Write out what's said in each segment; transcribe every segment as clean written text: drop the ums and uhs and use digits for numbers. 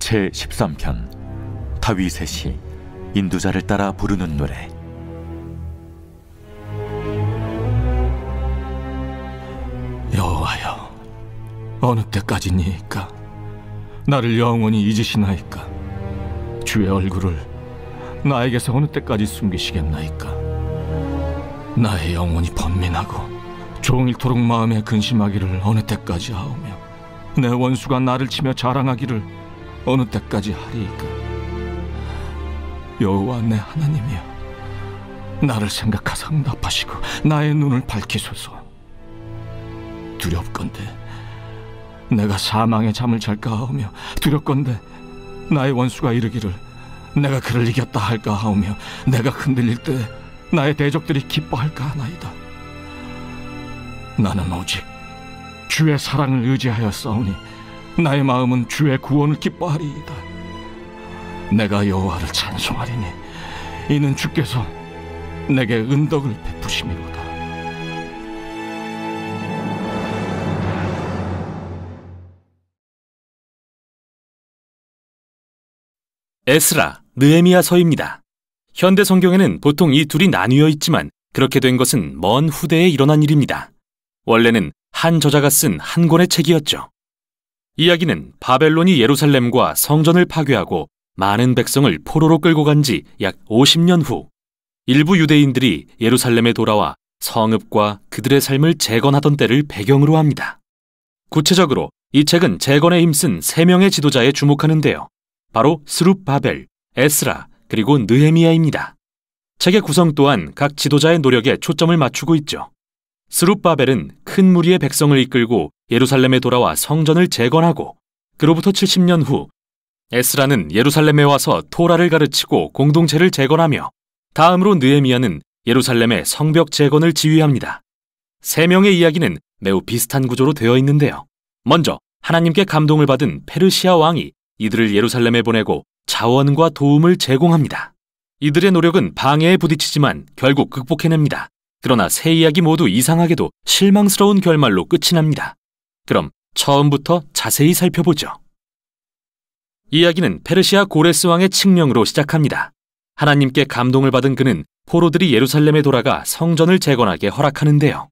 제13편 다윗의 시 인도자를 따라 부르는 노래. 여호와여, 어느 때까지니이까? 나를 영원히 잊으시나이까? 주의 얼굴을 나에게서 어느 때까지 숨기시겠나이까? 나의 영혼이 번민하고 종일토록 마음에 근심하기를 어느 때까지 하오며, 내 원수가 나를 치며 자랑하기를 어느 때까지 하리이까? 여호와 내 하나님이여, 나를 생각하사 응답하시고 나의 눈을 밝히소서. 두렵건대 내가 사망의 잠을 잘까 하오며, 두렵건대 나의 원수가 이르기를 내가 그를 이겼다 할까 하오며, 내가 흔들릴 때 나의 대적들이 기뻐할까 하나이다. 나는 오직 주의 사랑을 의지하여 싸우니 나의 마음은 주의 구원을 기뻐하리이다. 내가 여호와를 찬송하리니 이는 주께서 내게 은덕을 베푸심이로다. 에스라, 느헤미야서입니다. 현대 성경에는 보통 이 둘이 나뉘어 있지만 그렇게 된 것은 먼 후대에 일어난 일입니다. 원래는 한 저자가 쓴 한 권의 책이었죠. 이야기는 바벨론이 예루살렘과 성전을 파괴하고 많은 백성을 포로로 끌고 간 지 약 50년 후 일부 유대인들이 예루살렘에 돌아와 성읍과 그들의 삶을 재건하던 때를 배경으로 합니다. 구체적으로 이 책은 재건에 힘쓴 3명의 지도자에 주목하는데요. 바로 스룹바벨, 에스라, 그리고 느헤미야입니다. 책의 구성 또한 각 지도자의 노력에 초점을 맞추고 있죠. 스룹바벨은 큰 무리의 백성을 이끌고 예루살렘에 돌아와 성전을 재건하고, 그로부터 70년 후 에스라는 예루살렘에 와서 토라를 가르치고 공동체를 재건하며, 다음으로 느헤미야는 예루살렘의 성벽 재건을 지휘합니다. 3명의 이야기는 매우 비슷한 구조로 되어 있는데요. 먼저 하나님께 감동을 받은 페르시아 왕이 이들을 예루살렘에 보내고 자원과 도움을 제공합니다. 이들의 노력은 방해에 부딪히지만 결국 극복해냅니다. 그러나 세 이야기 모두 이상하게도 실망스러운 결말로 끝이 납니다. 그럼 처음부터 자세히 살펴보죠. 이야기는 페르시아 고레스 왕의 칙령으로 시작합니다. 하나님께 감동을 받은 그는 포로들이 예루살렘에 돌아가 성전을 재건하게 허락하는데요.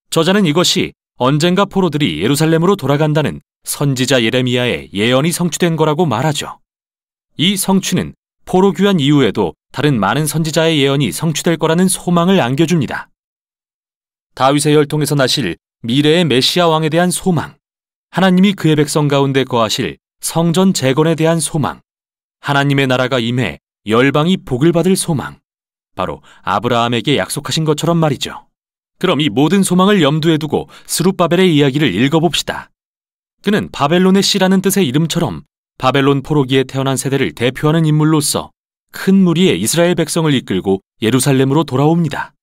저자는 이것이 언젠가 포로들이 예루살렘으로 돌아간다는 선지자 예레미야의 예언이 성취된 거라고 말하죠. 이 성취는 포로 귀환 이후에도 다른 많은 선지자의 예언이 성취될 거라는 소망을 안겨줍니다. 다윗의 혈통에서 나실 미래의 메시아 왕에 대한 소망, 하나님이 그의 백성 가운데 거하실 성전 재건에 대한 소망, 하나님의 나라가 임해 열방이 복을 받을 소망, 바로 아브라함에게 약속하신 것처럼 말이죠. 그럼 이 모든 소망을 염두에 두고 스룹바벨의 이야기를 읽어봅시다. 그는 바벨론의 씨라는 뜻의 이름처럼 바벨론 포로기에 태어난 세대를 대표하는 인물로서 큰 무리의 이스라엘 백성을 이끌고 예루살렘으로 돌아옵니다.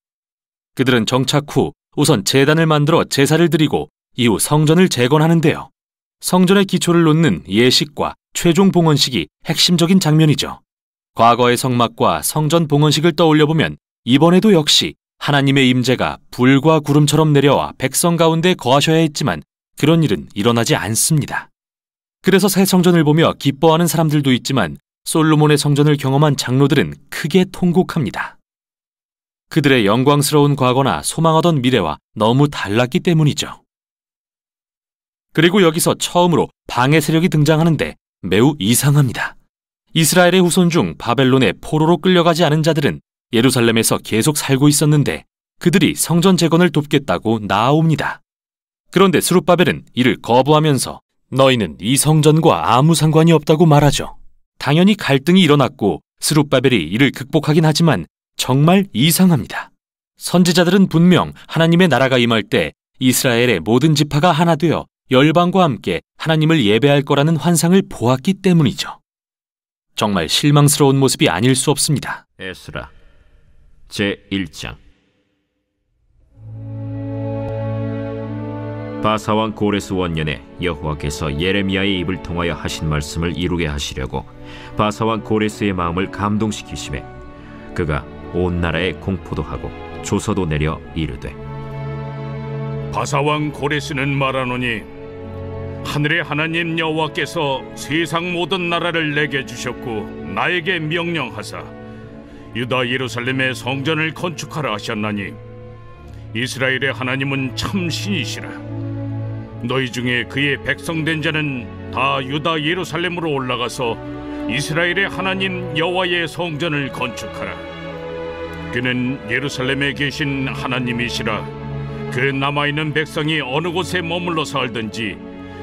그들은 정착 후 우선 제단을 만들어 제사를 드리고 이후 성전을 재건하는데요. 성전의 기초를 놓는 예식과 최종 봉헌식이 핵심적인 장면이죠. 과거의 성막과 성전 봉헌식을 떠올려보면 이번에도 역시 하나님의 임재가 불과 구름처럼 내려와 백성 가운데 거하셔야 했지만 그런 일은 일어나지 않습니다. 그래서 새 성전을 보며 기뻐하는 사람들도 있지만 솔로몬의 성전을 경험한 장로들은 크게 통곡합니다. 그들의 영광스러운 과거나 소망하던 미래와 너무 달랐기 때문이죠. 그리고 여기서 처음으로 방해 세력이 등장하는데 매우 이상합니다. 이스라엘의 후손 중 바벨론의 포로로 끌려가지 않은 자들은 예루살렘에서 계속 살고 있었는데 그들이 성전 재건을 돕겠다고 나아옵니다. 그런데 스룹바벨은 이를 거부하면서 너희는 이 성전과 아무 상관이 없다고 말하죠. 당연히 갈등이 일어났고 스룹바벨이 이를 극복하긴 하지만 정말 이상합니다. 선지자들은 분명 하나님의 나라가 임할 때 이스라엘의 모든 지파가 하나 되어 열방과 함께 하나님을 예배할 거라는 환상을 보았기 때문이죠. 정말 실망스러운 모습이 아닐 수 없습니다. 에스라 제1장. 바사왕 고레스 원년에 여호와께서 예레미야의 입을 통하여 하신 말씀을 이루게 하시려고 바사왕 고레스의 마음을 감동시키심에 그가 온 나라에 공포도 하고 조서도 내려 이르되 바사왕 고레스는 말하노니 하늘의 하나님 여호와께서 세상 모든 나라를 내게 주셨고 나에게 명령하사 유다 예루살렘의 성전을 건축하라 하셨나니 이스라엘의 하나님은 참 신이시라. 너희 중에 그의 백성된 자는 다 유다 예루살렘으로 올라가서 이스라엘의 하나님 여호와의 성전을 건축하라. 그는 예루살렘에 계신 하나님이시라. 그 남아있는 백성이 어느 곳에 머물러 살든지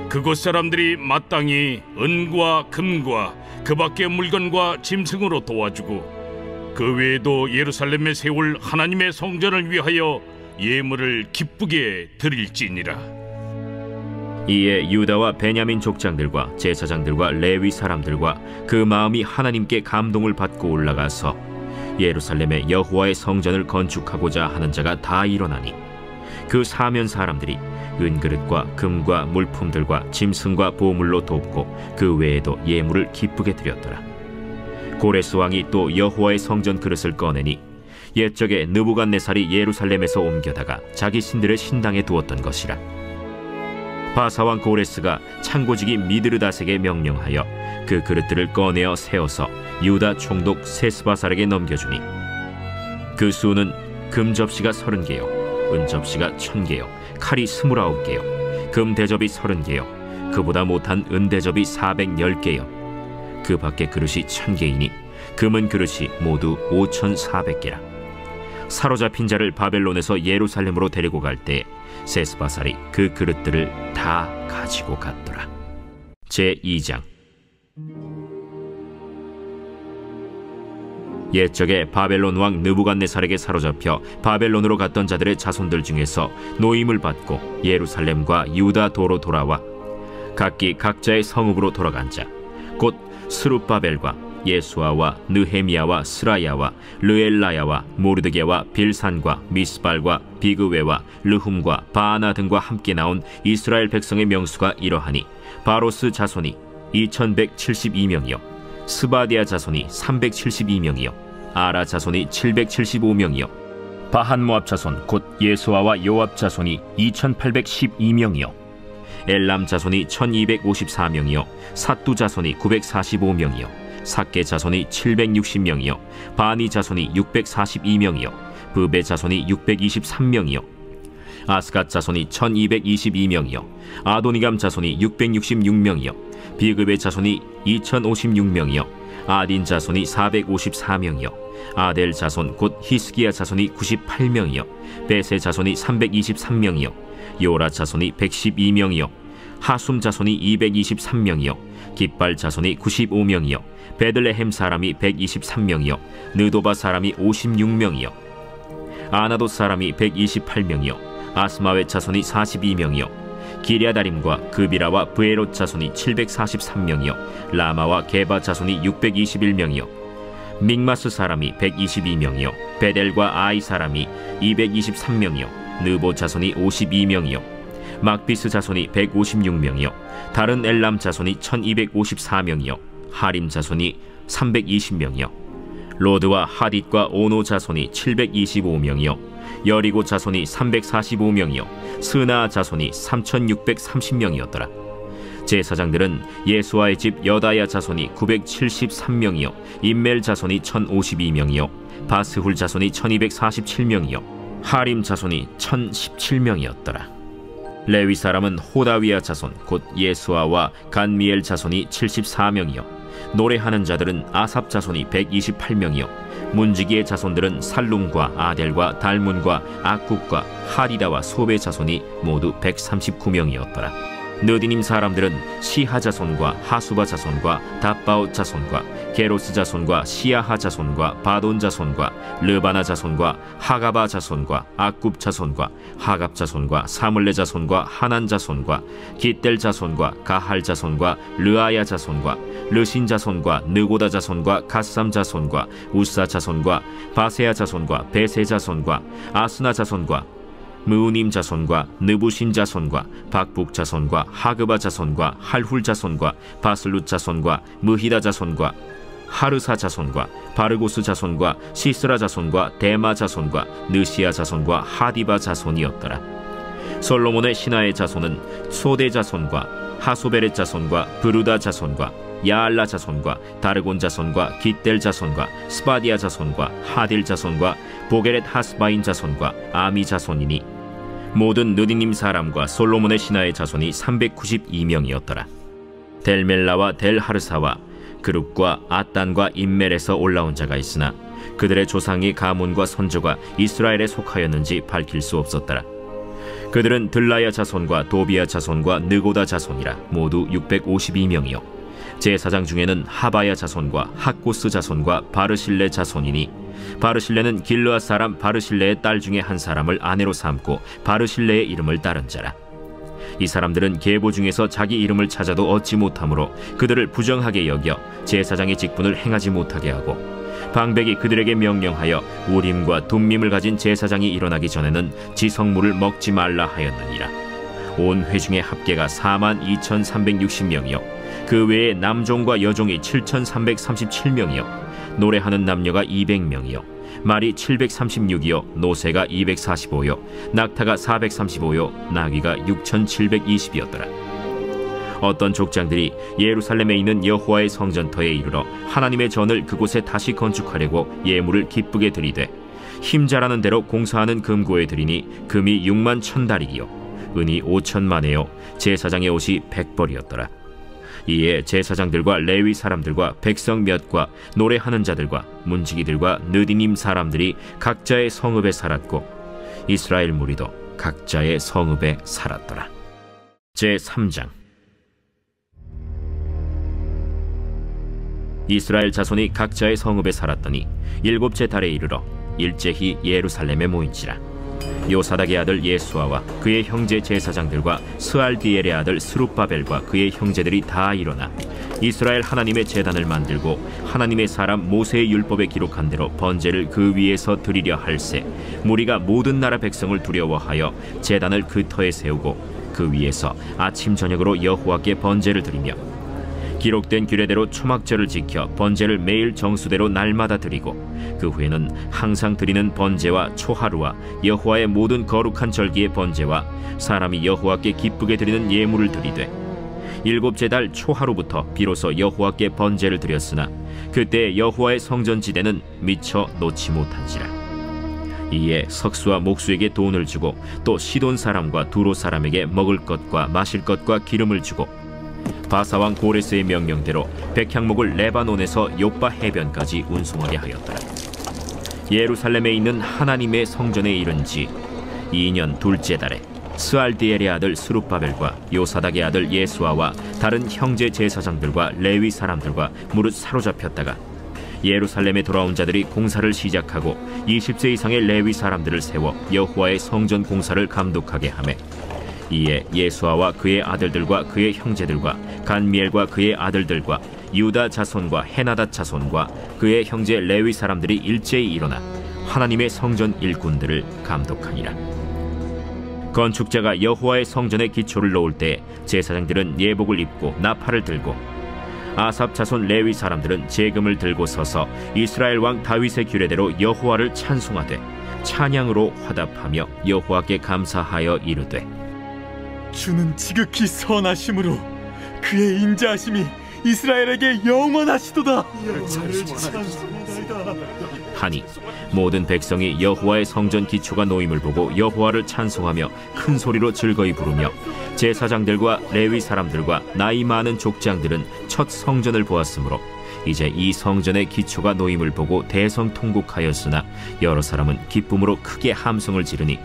그곳 사람들이 마땅히 은과 금과 그 밖의 물건과 짐승으로 도와주고 그 외에도 예루살렘에 세울 하나님의 성전을 위하여 예물을 기쁘게 드릴지니라. 이에 유다와 베냐민 족장들과 제사장들과 레위 사람들과 그 마음이 하나님께 감동을 받고 올라가서 예루살렘에 여호와의 성전을 건축하고자 하는 자가 다 일어나니 그 사면 사람들이 은그릇과 금과 물품들과 짐승과 보물로 돕고 그 외에도 예물을 기쁘게 드렸더라. 고레스 왕이 또 여호와의 성전 그릇을 꺼내니 옛적에 느부갓네살이 예루살렘에서 옮겨다가 자기 신들의 신당에 두었던 것이라. 바사왕 고레스가 창고지기 미드르닷에게 명령하여 그 그릇들을 꺼내어 세워서 유다 총독 세스바살에게 넘겨주니 그 수는 금 접시가 30개요 은 접시가 1000개요 칼이 29개요 금 대접이 30개요 그보다 못한 은 대접이 410개요 그 밖에 그릇이 1000개이니 금은 그릇이 모두 5400개라. 사로잡힌 자를 바벨론에서 예루살렘으로 데리고 갈 때 세스바살이 그 그릇들을 다 가지고 갔더라. 제2장. 옛적에 바벨론 왕 느부갓네살에게 사로잡혀 바벨론으로 갔던 자들의 자손들 중에서 노임을 받고 예루살렘과 유다 도로 돌아와 각기 각자의 성읍으로 돌아간 자 곧 스룹바벨과 예수아와 느헤미야와 스라야와 르엘라야와 모르드게와 빌산과 미스발과 비그웨와 르훔과 바아나 등과 함께 나온 이스라엘 백성의 명수가 이러하니 바로스 자손이 2172명이요 스바디아 자손이 372명이요 아라 자손이 775명이요 바한모압 자손 곧 예수아와 요압 자손이 2812명이요 엘람 자손이 1254명이요 삿두 자손이 945명이요 삭게 자손이 760명이요 바니 자손이 642명이요 브베 자손이 623명이요 아스갓 자손이 1222명이요 아도니감 자손이 666명이요 비그베 자손이 2056명이요 아딘 자손이 454명이요 아델 자손 곧 히스기야 자손이 98명이요 베세 자손이 323명이요 요라 자손이 112명이요 하숨 자손이 223명이요 깃발 자손이 95명이요 베들레헴 사람이 123명이요 느도바 사람이 56명이요 아나도 사람이 128명이요 아스마웨 자손이 42명이요 기랴다림과 그비라와 브에롯 자손이 743명이요 라마와 게바 자손이 621명이요 믹마스 사람이 122명이요 베델과 아이 사람이 223명이요 느보 자손이 52명이요 막비스 자손이 156명이요 다른 엘람 자손이 1254명이요 하림 자손이 320명이요 로드와 하딧과 오노 자손이 725명이요 여리고 자손이 345명이요 스나 자손이 3630명이었더라. 제사장들은 예수아의 집 여다야 자손이 973명이요 임멜 자손이 1052명이요 바스훌 자손이 1247명이요 하림 자손이 1017명이었더라. 레위 사람은 호다위아 자손 곧 예수아와 간미엘 자손이 74명이요 노래하는 자들은 아삽 자손이 128명이요 문지기의 자손들은 살룸과 아델과 달문과 악국과 하리다와 소베 자손이 모두 139명이었더라. 느디님 사람들은 시하 자손과 하수바 자손과 답바옷 자손과 게로스 자손과 시야하 자손과 바돈 자손과 르바나 자손과 하가바 자손과 악굽 자손과 하갑 자손과 사물레 자손과 하난 자손과 깃델 자손과 가할 자손과 르아야 자손과 르신 자손과 느고다 자손과 갓삼 자손과 우사 자손과 바세야 자손과 베세 자손과 아스나 자손과 무우님 자손과 느부신 자손과 박북 자손과 하그바 자손과 할훌 자손과 바슬룻 자손과 무히다 자손과 하르사 자손과 바르고스 자손과 시스라 자손과 데마 자손과 느시아 자손과 하디바 자손이었더라. 솔로몬의 신하의 자손은 소대 자손과 하소베렛 자손과 브루다 자손과 야알라 자손과 다르곤 자손과 깃델 자손과 스바디아 자손과 하딜 자손과 보게렛 하스바인 자손과 아미 자손이니 모든 느디님 사람과 솔로몬의 신하의 자손이 392명이었더라. 델멜라와 델하르사와 그룹과 아단과 임멜에서 올라온 자가 있으나 그들의 조상이 가문과 선조가 이스라엘에 속하였는지 밝힐 수 없었더라. 그들은 들라야 자손과 도비야 자손과 느고다 자손이라 모두 652명이요 제사장 중에는 하바야 자손과 학고스 자손과 바르실레 자손이니 바르실레는 길르앗 사람 바르실레의 딸 중에 한 사람을 아내로 삼고 바르실레의 이름을 따른 자라. 이 사람들은 계보 중에서 자기 이름을 찾아도 얻지 못하므로 그들을 부정하게 여겨 제사장의 직분을 행하지 못하게 하고 방백이 그들에게 명령하여 우림과 둠밈을 가진 제사장이 일어나기 전에는 지성물을 먹지 말라 하였느니라. 온 회중의 합계가 42,360명이요 그 외에 남종과 여종이 7,337명이요 노래하는 남녀가 200명이요 말이 736이요 노새가 245요 낙타가 435요 나귀가 6,720이었더라. 어떤 족장들이 예루살렘에 있는 여호와의 성전터에 이르러 하나님의 전을 그곳에 다시 건축하려고 예물을 기쁘게 드리되 힘자라는 대로 공사하는 금고에 드리니 금이 6만 1,000다리기요 은이 5,000만에요 제사장의 옷이 100벌이었더라. 이에 제사장들과 레위 사람들과 백성 몇과 노래하는 자들과 문지기들과 느디님 사람들이 각자의 성읍에 살았고 이스라엘 무리도 각자의 성읍에 살았더라. 제3장. 이스라엘 자손이 각자의 성읍에 살았더니 7째 달에 이르러 일제히 예루살렘에 모인지라. 요사닥의 아들 예수아와 그의 형제 제사장들과 스알디엘의 아들 스룹바벨과 그의 형제들이 다 일어나 이스라엘 하나님의 제단을 만들고 하나님의 사람 모세의 율법에 기록한 대로 번제를 그 위에서 드리려 할세 무리가 모든 나라 백성을 두려워하여 제단을 그 터에 세우고 그 위에서 아침 저녁으로 여호와께 번제를 드리며 기록된 규례대로 초막절을 지켜 번제를 매일 정수대로 날마다 드리고 그 후에는 항상 드리는 번제와 초하루와 여호와의 모든 거룩한 절기의 번제와 사람이 여호와께 기쁘게 드리는 예물을 드리되 7째 달 초하루부터 비로소 여호와께 번제를 드렸으나 그때 여호와의 성전지대는 미처 놓지 못한지라. 이에 석수와 목수에게 돈을 주고 또 시돈 사람과 두로 사람에게 먹을 것과 마실 것과 기름을 주고 바사왕 고레스의 명령대로 백향목을 레바논에서 욥바 해변까지 운송하게 하였더라. 예루살렘에 있는 하나님의 성전에 이른 지 2년 둘째 달에 스알디엘의 아들 스룹바벨과 요사닥의 아들 예수아와 다른 형제 제사장들과 레위 사람들과 무릇 사로잡혔다가 예루살렘에 돌아온 자들이 공사를 시작하고 20세 이상의 레위 사람들을 세워 여호와의 성전 공사를 감독하게 하매 이에 예수아와 그의 아들들과 그의 형제들과 간미엘과 그의 아들들과 유다 자손과 헤나닷 자손과 그의 형제 레위 사람들이 일제히 일어나 하나님의 성전 일꾼들을 감독하니라. 건축자가 여호와의 성전에 기초를 놓을 때 제사장들은 예복을 입고 나팔을 들고 아삽 자손 레위 사람들은 제금을 들고 서서 이스라엘 왕 다윗의 규례대로 여호와를 찬송하되 찬양으로 화답하며 여호와께 감사하여 이르되 주는 지극히 선하심으로 그의 인자하심이 이스라엘에게 영원하시도다. 하니 모든 백성이 여호와의 성전 기초가 놓임을 보고 여호와를 찬송하며 큰 소리로 즐거이 부르며 제사장들과 레위 사람들과 나이 많은 족장들은 첫 성전을 보았으므로 이제 이 성전의 기초가 놓임을 보고 대성통곡하였으나 여러 사람은 기쁨으로 크게 함성을 지르니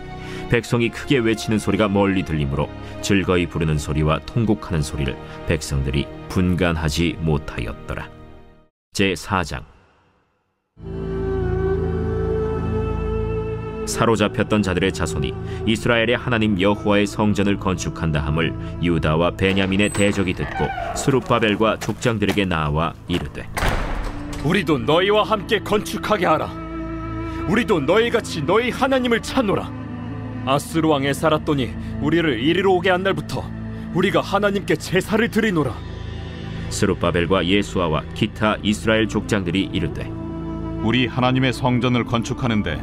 백성이 크게 외치는 소리가 멀리 들리므로 즐거이 부르는 소리와 통곡하는 소리를 백성들이 분간하지 못하였더라. 제4장. 사로잡혔던 자들의 자손이 이스라엘의 하나님 여호와의 성전을 건축한다 함을 유다와 베냐민의 대적이 듣고 스룹바벨과 족장들에게 나와 이르되 우리도 너희와 함께 건축하게 하라. 우리도 너희같이 너희 하나님을 찾노라. 아스루 왕에 살았더니 우리를 이리로 오게 한 날부터 우리가 하나님께 제사를 드리노라. 스룹바벨과 예수아와 기타 이스라엘 족장들이 이르되 우리 하나님의 성전을 건축하는데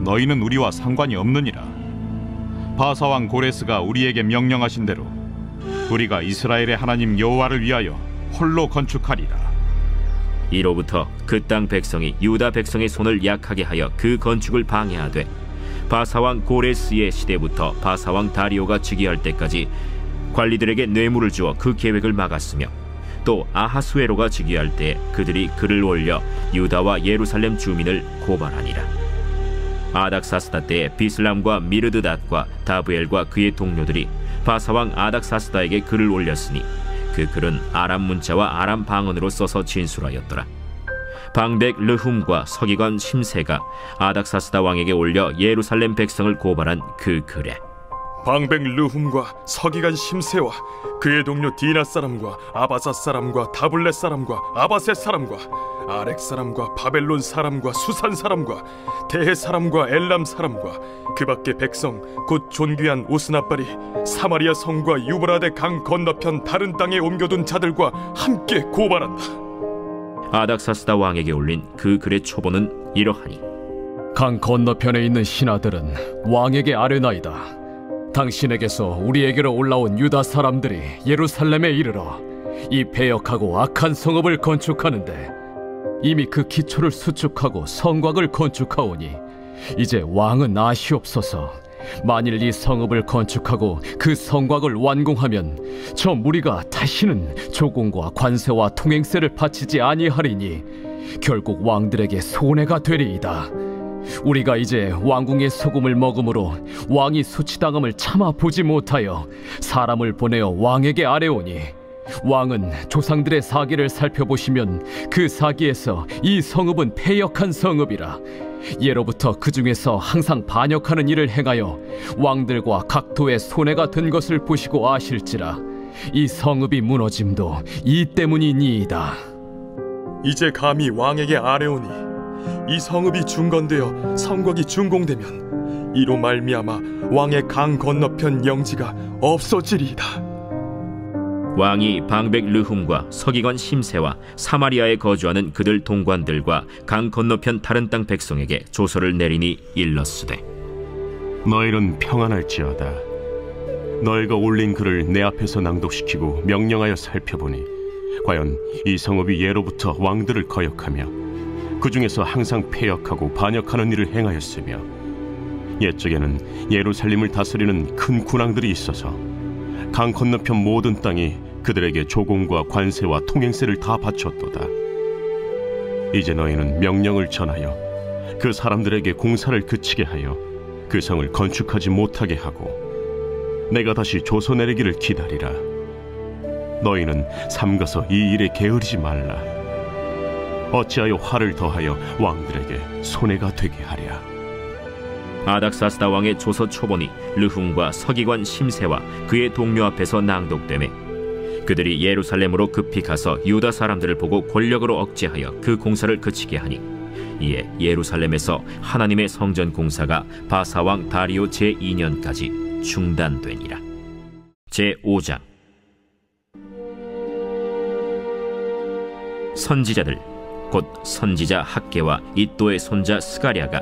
너희는 우리와 상관이 없느니라. 바사왕 고레스가 우리에게 명령하신 대로 우리가 이스라엘의 하나님 여호와를 위하여 홀로 건축하리라. 이로부터 그 땅 백성이 유다 백성의 손을 약하게 하여 그 건축을 방해하되 바사왕 고레스의 시대부터 바사왕 다리오가 즉위할 때까지 관리들에게 뇌물을 주어 그 계획을 막았으며 또 아하수에로가 즉위할 때 그들이 글을 올려 유다와 예루살렘 주민을 고발하니라. 아닥사스다 때에 비슬람과 미르드닷과 다브엘과 그의 동료들이 바사왕 아닥사스다에게 글을 올렸으니 그 글은 아람 문자와 아람 방언으로 써서 진술하였더라. 방백 르훔과 서기관 심세가 아닥사스다 왕에게 올려 예루살렘 백성을 고발한 그 글에 방백 르훔과 서기관 심세와 그의 동료 디나 사람과 아바사 사람과 다블렛 사람과 아바셋 사람과 아렉 사람과 바벨론 사람과 수산 사람과 대해 사람과 엘람 사람과 그 밖의 백성 곧 존귀한 오스나발이 사마리아 성과 유브라데 강 건너편 다른 땅에 옮겨둔 자들과 함께 고발한다. 아닥사스다 왕에게 올린 그 글의 초본은 이러하니 강 건너편에 있는 신하들은 왕에게 아뢰나이다. 당신에게서 우리에게로 올라온 유다 사람들이 예루살렘에 이르러 이 패역하고 악한 성읍을 건축하는데 이미 그 기초를 수축하고 성곽을 건축하오니 이제 왕은 아시옵소서. 만일 이 성읍을 건축하고 그 성곽을 완공하면 저 무리가 다시는 조공과 관세와 통행세를 바치지 아니하리니 결국 왕들에게 손해가 되리이다. 우리가 이제 왕궁의 소금을 먹음으로 왕이 수치당함을 참아 보지 못하여 사람을 보내어 왕에게 아뢰오니 왕은 조상들의 사기를 살펴보시면 그 사기에서 이 성읍은 패역한 성읍이라. 예로부터 그 중에서 항상 반역하는 일을 행하여 왕들과 각도에 손해가 된 것을 보시고 아실지라. 이 성읍이 무너짐도 이 때문이니이다. 이제 감히 왕에게 아뢰오니 이 성읍이 중건되어 성곽이 준공되면 이로 말미암아 왕의 강 건너편 영지가 없어지리이다. 왕이 방백 르훔과 서기관 심세와 사마리아에 거주하는 그들 동관들과 강 건너편 다른 땅 백성에게 조서를 내리니 일렀으되 너희는 평안할지어다. 너희가 올린 글을 내 앞에서 낭독시키고 명령하여 살펴보니 과연 이 성읍이 예로부터 왕들을 거역하며 그 중에서 항상 패역하고 반역하는 일을 행하였으며 옛적에는 예루살렘을 다스리는 큰 군왕들이 있어서 강 건너편 모든 땅이 그들에게 조공과 관세와 통행세를 다 바쳤도다. 이제 너희는 명령을 전하여 그 사람들에게 공사를 그치게 하여 그 성을 건축하지 못하게 하고 내가 다시 조서 내리기를 기다리라. 너희는 삼가서 이 일에 게으르지 말라. 어찌하여 화를 더하여 왕들에게 손해가 되게 하랴. 아닥사스다 왕의 조서 초본이 르훔과 서기관 심세와 그의 동료 앞에서 낭독되매 그들이 예루살렘으로 급히 가서 유다 사람들을 보고 권력으로 억제하여 그 공사를 그치게 하니 이에 예루살렘에서 하나님의 성전 공사가 바사왕 다리오 제2년까지 중단되니라. 제5장. 선지자들 곧 선지자 학개와 잇도의 손자 스가랴가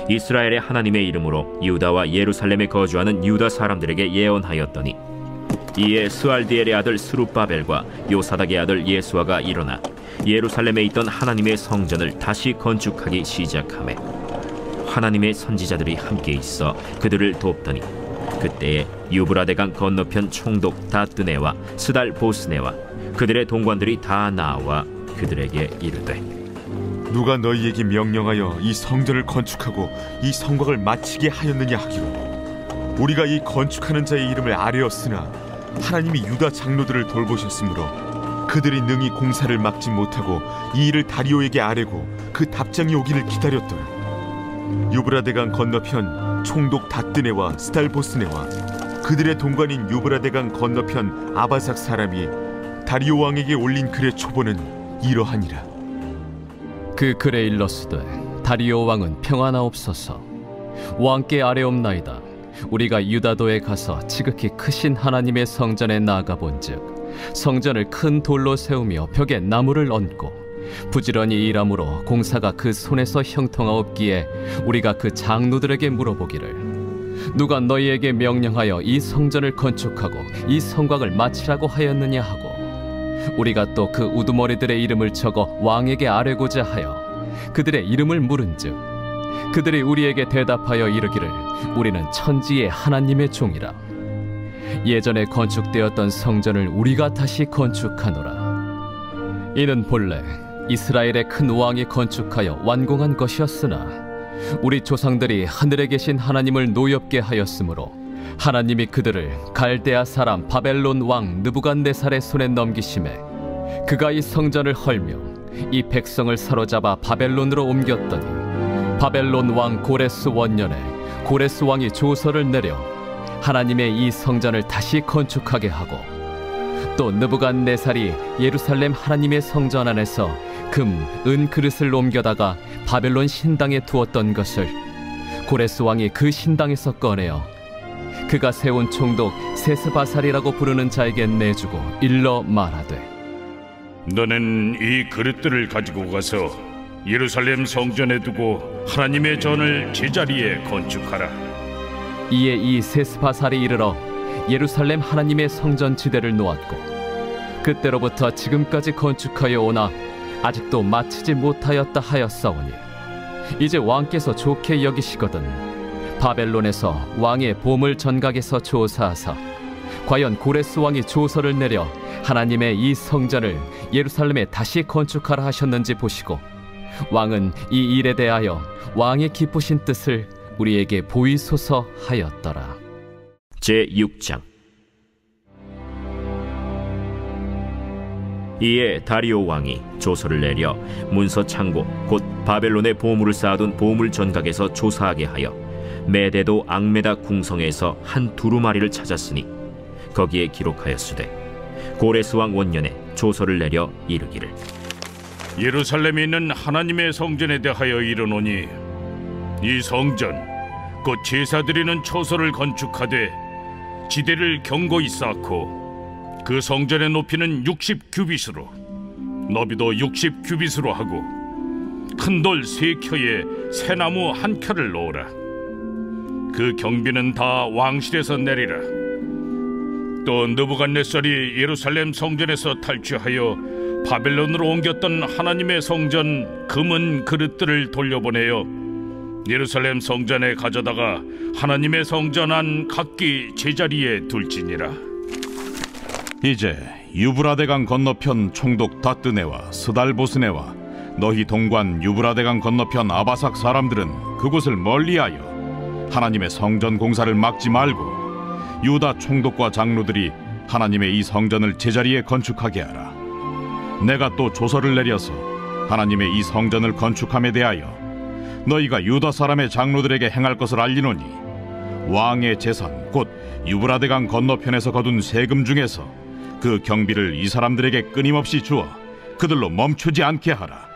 이스라엘의 하나님의 이름으로 유다와 예루살렘에 거주하는 유다 사람들에게 예언하였더니 이에 스알디엘의 아들 스룹바벨과 요사닥의 아들 예수아가 일어나 예루살렘에 있던 하나님의 성전을 다시 건축하기 시작하매 하나님의 선지자들이 함께 있어 그들을 돕더니 그때에 유브라데강 건너편 총독 다뜨네와 스달 보스네와 그들의 동관들이 다 나와 그들에게 이르되 누가 너희에게 명령하여 이 성전을 건축하고 이 성곽을 마치게 하였느냐 하기로 우리가 이 건축하는 자의 이름을 아뢰었으나 하나님이 유다 장로들을 돌보셨으므로 그들이 능히 공사를 막지 못하고 이 일을 다리오에게 아뢰고 그 답장이 오기를 기다렸더라. 유브라데강 건너편 총독 다뜨네와 스달보스네와 그들의 동관인 유브라데강 건너편 아바삭 사람이 다리오 왕에게 올린 글의 초본은 이러하니라. 그 글에 일렀으되 다리오 왕은 평안하옵소서. 왕께 아뢰옵나이다. 우리가 유다도에 가서 지극히 크신 하나님의 성전에 나아가본즉 성전을 큰 돌로 세우며 벽에 나무를 얹고 부지런히 일함으로 공사가 그 손에서 형통하옵기에 우리가 그 장로들에게 물어보기를 누가 너희에게 명령하여 이 성전을 건축하고 이 성곽을 마치라고 하였느냐 하고 우리가 또 그 우두머리들의 이름을 적어 왕에게 아뢰고자 하여 그들의 이름을 물은즉 그들이 우리에게 대답하여 이르기를 우리는 천지의 하나님의 종이라. 예전에 건축되었던 성전을 우리가 다시 건축하노라. 이는 본래 이스라엘의 큰 왕이 건축하여 완공한 것이었으나 우리 조상들이 하늘에 계신 하나님을 노엽게 하였으므로 하나님이 그들을 갈대아 사람 바벨론 왕 느부갓네살의 손에 넘기심에 그가 이 성전을 헐며 이 백성을 사로잡아 바벨론으로 옮겼더니 바벨론 왕 고레스 원년에 고레스 왕이 조서를 내려 하나님의 이 성전을 다시 건축하게 하고 또 느부갓네살이 예루살렘 하나님의 성전 안에서 금, 은 그릇을 옮겨다가 바벨론 신당에 두었던 것을 고레스 왕이 그 신당에서 꺼내어 그가 세운 총독 세스바살이라고 부르는 자에게 내주고 일러 말하되 너는 이 그릇들을 가지고 가서 예루살렘 성전에 두고 하나님의 전을 제자리에 건축하라. 이에 이 세스바살이 이르러 예루살렘 하나님의 성전 지대를 놓았고 그때로부터 지금까지 건축하여 오나 아직도 마치지 못하였다 하였사오니 이제 왕께서 좋게 여기시거든 바벨론에서 왕의 보물 전각에서 조사하사 과연 고레스 왕이 조서를 내려 하나님의 이 성전을 예루살렘에 다시 건축하라 하셨는지 보시고 왕은 이 일에 대하여 왕의 기쁘신 뜻을 우리에게 보이소서 하였더라. 제6장. 이에 다리오 왕이 조서를 내려 문서 창고 곧 바벨론의 보물을 쌓아둔 보물 전각에서 조사하게 하여 메데도 앙메다 궁성에서 한 두루마리를 찾았으니 거기에 기록하였으되 고레스 왕 원년에 조서를 내려 이르기를 예루살렘에 있는 하나님의 성전에 대하여 이르노니 이 성전 곧 제사드리는 처소를 건축하되 지대를 견고히 쌓고 그 성전의 높이는 60규빗으로 너비도 60규빗으로 하고 큰 돌 3켜에 새나무 1켜를 놓으라. 그 경비는 다 왕실에서 내리라. 또 느부갓네살이 예루살렘 성전에서 탈취하여 바벨론으로 옮겼던 하나님의 성전 금은 그릇들을 돌려보내어 예루살렘 성전에 가져다가 하나님의 성전 안 각기 제자리에 둘지니라. 이제 유브라데강 건너편 총독 다뜨네와 스달보스네와 너희 동관 유브라데강 건너편 아바삭 사람들은 그곳을 멀리하여 하나님의 성전 공사를 막지 말고 유다 총독과 장로들이 하나님의 이 성전을 제자리에 건축하게 하라. 내가 또 조서를 내려서 하나님의 이 성전을 건축함에 대하여 너희가 유다 사람의 장로들에게 행할 것을 알리노니 왕의 재산 곧 유브라데강 건너편에서 거둔 세금 중에서 그 경비를 이 사람들에게 끊임없이 주어 그들로 멈추지 않게 하라.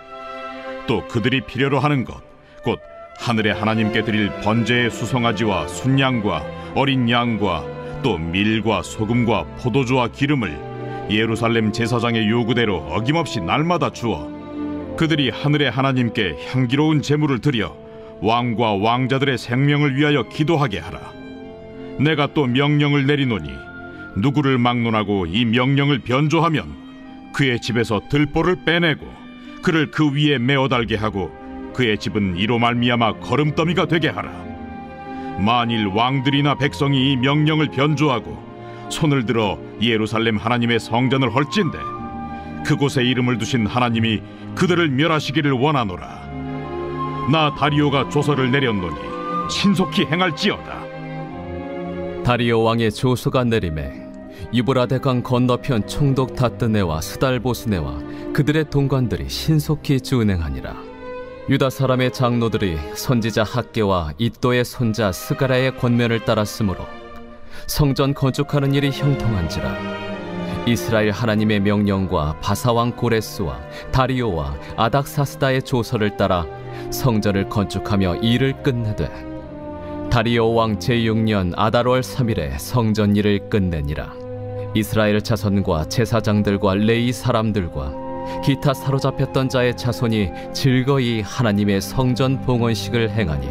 또 그들이 필요로 하는 것 곧 하늘의 하나님께 드릴 번제의 수송아지와 순양과 어린 양과 또 밀과 소금과 포도주와 기름을 예루살렘 제사장의 요구대로 어김없이 날마다 주어 그들이 하늘의 하나님께 향기로운 제물을 드려 왕과 왕자들의 생명을 위하여 기도하게 하라. 내가 또 명령을 내리노니 누구를 막론하고 이 명령을 변조하면 그의 집에서 들보를 빼내고 그를 그 위에 메어 달게 하고 그의 집은 이로 말미암아 거름더미가 되게 하라. 만일 왕들이나 백성이 이 명령을 변조하고 손을 들어 예루살렘 하나님의 성전을 헐진대 그곳에 이름을 두신 하나님이 그들을 멸하시기를 원하노라. 나 다리오가 조서를 내렸노니 신속히 행할지어다. 다리오 왕의 조서가 내림에 유브라데강 건너편 총독 다뜨네와 스달보스네와 그들의 동관들이 신속히 준행하니라. 유다 사람의 장로들이 선지자 학개와 이도의 손자 스가랴의 권면을 따랐으므로 성전 건축하는 일이 형통한지라. 이스라엘 하나님의 명령과 바사왕 고레스와 다리오와 아닥사스다의 조서를 따라 성전을 건축하며 일을 끝내되 다리오 왕 제6년 아달월 3일에 성전 일을 끝내니라. 이스라엘 자손과 제사장들과 레위 사람들과 기타 사로잡혔던 자의 자손이 즐거이 하나님의 성전 봉헌식을 행하니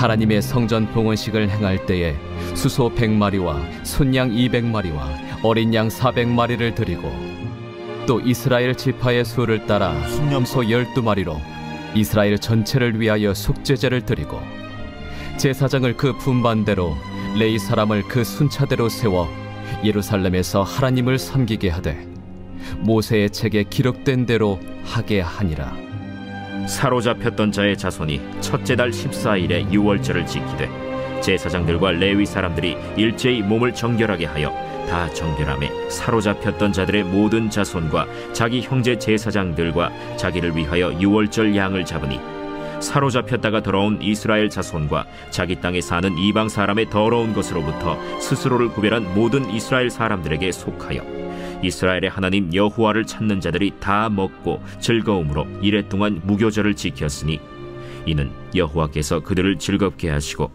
하나님의 성전 봉헌식을 행할 때에 수소 100마리와 순양 200마리와 어린 양 400마리를 드리고 또 이스라엘 지파의 수를 따라 순염소 12마리로 이스라엘 전체를 위하여 속죄제를 드리고 제사장을 그 분반대로 레위 사람을 그 순차대로 세워 예루살렘에서 하나님을 섬기게 하되 모세의 책에 기록된 대로 하게 하니라. 사로잡혔던 자의 자손이 첫째 달 14일에 유월절을 지키되 제사장들과 레위 사람들이 일제히 몸을 정결하게 하여 다 정결함에 사로잡혔던 자들의 모든 자손과 자기 형제 제사장들과 자기를 위하여 유월절 양을 잡으니 사로잡혔다가 돌아온 이스라엘 자손과 자기 땅에 사는 이방 사람의 더러운 것으로부터 스스로를 구별한 모든 이스라엘 사람들에게 속하여 이스라엘의 하나님 여호와를 찾는 자들이 다 먹고 즐거움으로 이레 동안 무교절을 지켰으니 이는 여호와께서 그들을 즐겁게 하시고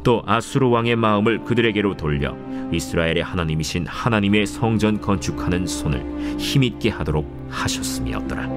또 아수르 왕의 마음을 그들에게로 돌려 이스라엘의 하나님이신 하나님의 성전 건축하는 손을 힘있게 하도록 하셨음이었더라.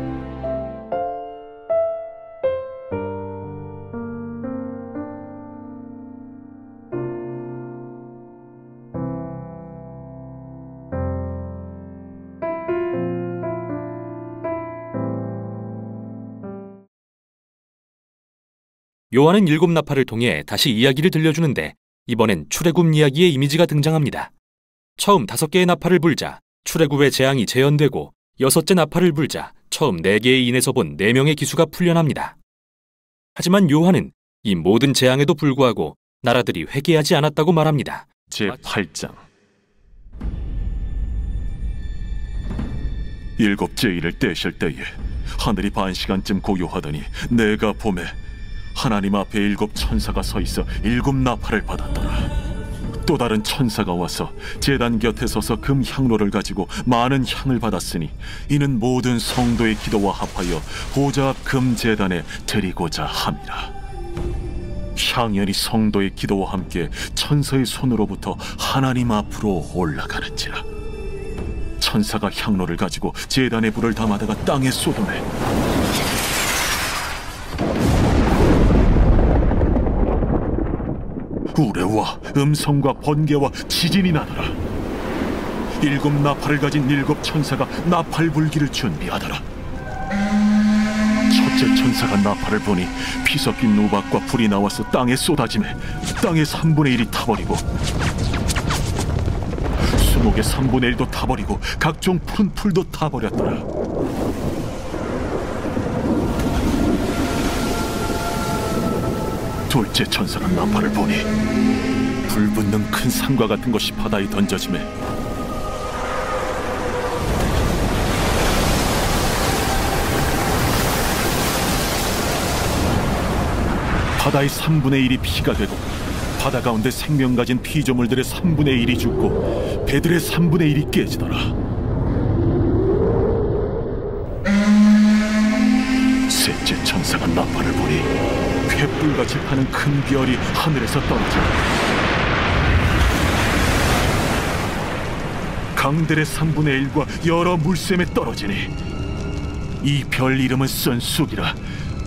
요한은 7나팔을 통해 다시 이야기를 들려주는데 이번엔 출애굽 이야기의 이미지가 등장합니다. 처음 5개의 나팔을 불자 출애굽의 재앙이 재현되고 6째 나팔을 불자 처음 4개의 인에서 본 4명의 기수가 풀려납니다. 하지만 요한은 이 모든 재앙에도 불구하고 나라들이 회개하지 않았다고 말합니다. 제8장 7째 일을 떼실 때에 하늘이 반 시간쯤 고요하더니 내가 봄에 하나님 앞에 7 천사가 서 있어 7 나팔을 받았더라. 또 다른 천사가 와서 제단 곁에 서서 금 향로를 가지고 많은 향을 받았으니 이는 모든 성도의 기도와 합하여 보좌 앞 금 제단에 드리고자 함이라. 향연이 성도의 기도와 함께 천사의 손으로부터 하나님 앞으로 올라가는지라. 천사가 향로를 가지고 제단에 불을 담아다가 땅에 쏟으매 우레와 음성과 번개와 지진이 나더라. 7 나팔을 가진 7 천사가 나팔 불기를 준비하더라. 첫째 천사가 나팔을 보니 피 섞인 우박과 불이 나와서 땅에 쏟아지매 땅의 3분의 1이 타버리고 수목의 3분의 1도 타버리고 각종 푸른 풀도 타버렸더라. 둘째 천사가 나팔을 보니 불붙는 큰 산과 같은 것이 바다에 던져지매 바다의 3분의 1이 피가 되고 바다 가운데 생명 가진 피조물들의 3분의 1이 죽고 배들의 3분의 1이 깨지더라. 셋째 천사가 나팔을 보니 횃불같이 파는 큰 별이 하늘에서 떨어져 강들의 3분의 1과 여러 물샘에 떨어지니 이 별 이름은 쓴 쑥이라.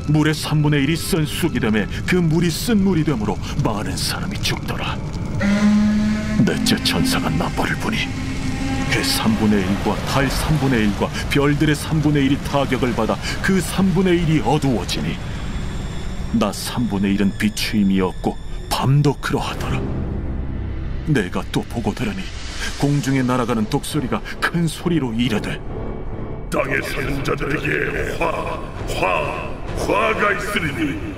물의 3분의 1이 쓴 쑥이 되매 그 물이 쓴 물이 되므로 많은 사람이 죽더라. 넷째 천사가 나팔을 부니 해 3분의 1과 달 3분의 1과 별들의 3분의 1이 타격을 받아 그 3분의 1이 어두워지니 낮 3분의 1은 비추임이 없고 밤도 그러하더라. 내가 또 보고 들으니 공중에 날아가는 독수리가 큰 소리로 이르되 땅에 사는 자들에게 화가 있으리니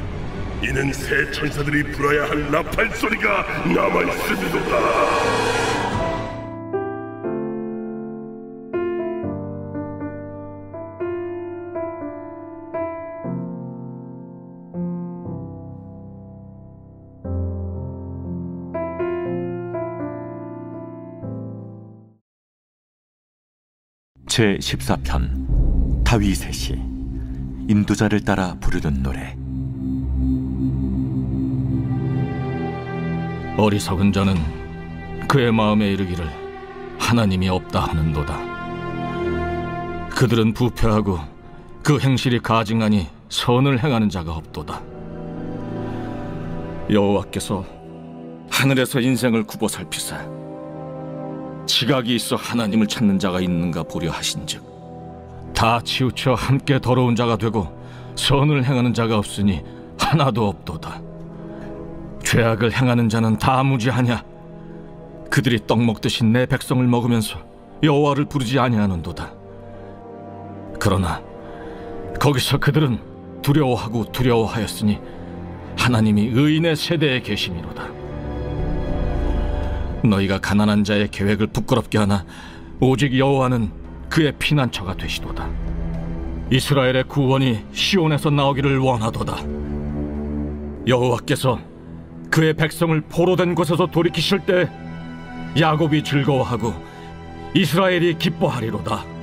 이는 새 천사들이 불어야 할 나팔 소리가 남아있음이로다. 제14편 다윗의 시 인도자를 따라 부르는 노래. 어리석은 자는 그의 마음에 이르기를 하나님이 없다 하는도다. 그들은 부패하고 그 행실이 가증하니 선을 행하는 자가 없도다. 여호와께서 하늘에서 인생을 굽어 살피사 지각이 있어 하나님을 찾는 자가 있는가 보려 하신즉 다 치우쳐 함께 더러운 자가 되고 선을 행하는 자가 없으니 하나도 없도다. 죄악을 행하는 자는 다 무지하냐? 그들이 떡 먹듯이 내 백성을 먹으면서 여호와를 부르지 아니하는도다. 그러나 거기서 그들은 두려워하고 두려워하였으니 하나님이 의인의 세대에 계심이로다. 너희가 가난한 자의 계획을 부끄럽게 하나 오직 여호와는 그의 피난처가 되시도다. 이스라엘의 구원이 시온에서 나오기를 원하도다. 여호와께서 그의 백성을 포로된 곳에서 돌이키실 때 야곱이 즐거워하고 이스라엘이 기뻐하리로다.